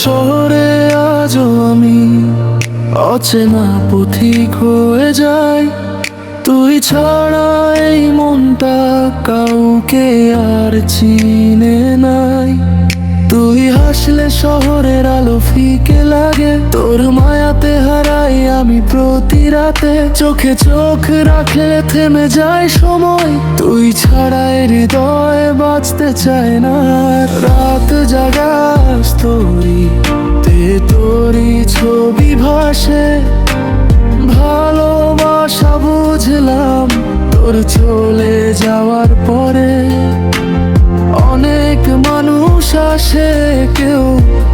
শহরে আজও আমি অচেনা পথিক হয়ে যাই। তুই ছাড়া এই মনটা কাউকে আর চিনে নাই। তুই হাসলে শহরের আলো ফিকে লাগে, তোর মায়াতে হারাই আমি প্রতি রাতে। চোখে চোখ রাখলে থেমে যায় সময়, তুই ছাড়াই হৃদয় বাঁচতে চায় না। রাত জাগাস তোরই ছবি ভাসে, ভালোবাসা বুঝলাম তোর চলে যাওয়ার পরে। অনেক মানুষ আসে, কেউ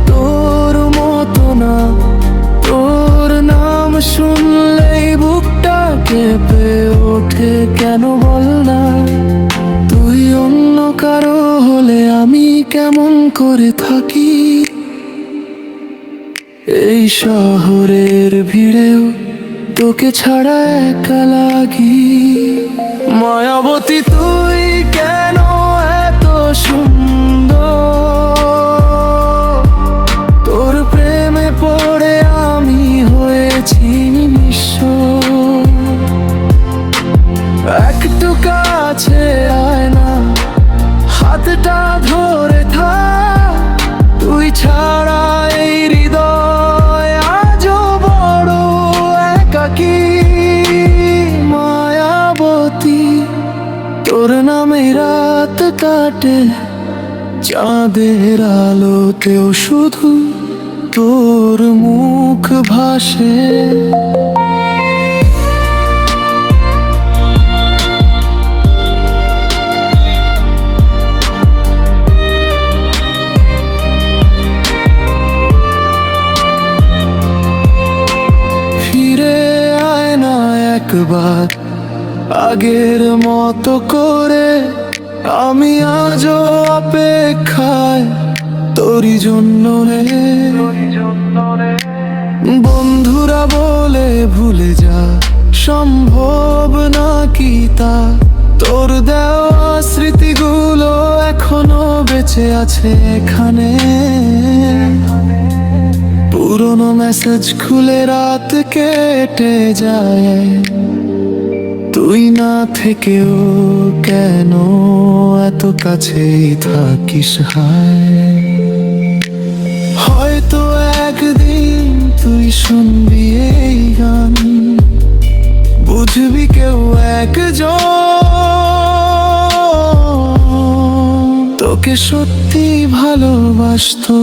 তোর মতো না। তোর নাম শুনলেই বুকটা কেঁপে ওঠে, কেন বল না? তুই অন্য কারো হলে আমি কেমন করে থাকি? এই শহরের ভিড়েও তোকে ছাড়া একা লাগি। মায়াবতী তুই কেন এত সুন্দর? তোর প্রেমে পড়ে আমি হয়েছি নিঃস্ব। একটু কাছে আয় না, হাতটা ধরে থাক। তুই ছাড়া এই হৃদয় আজও বড় একাকী। মায়াবতী তোর নামে রাত কাটে, চাঁদের আলোতেও শুধু তোর মুখ ভাসে। ফিরে আয় না একবার আগের মতো করে, আমি আজও অপেক্ষায় তোরই জন্য রে। বন্ধুরা বলে ভুলে যা, সম্ভব নাকি তা? তোর দেওয়া স্মৃতিগুলো এখনো বেঁচে আছে এখানে। পুরনো মেসেজ খুলে রাত কেটে যায়, তুই না থেকেও কেন এত কাছেই থাকিস হায়। হয়তো একদিন তুই শুনবি এই গান, বুঝবি কেউ একজন তোকে সত্যি ভালোবাসতো।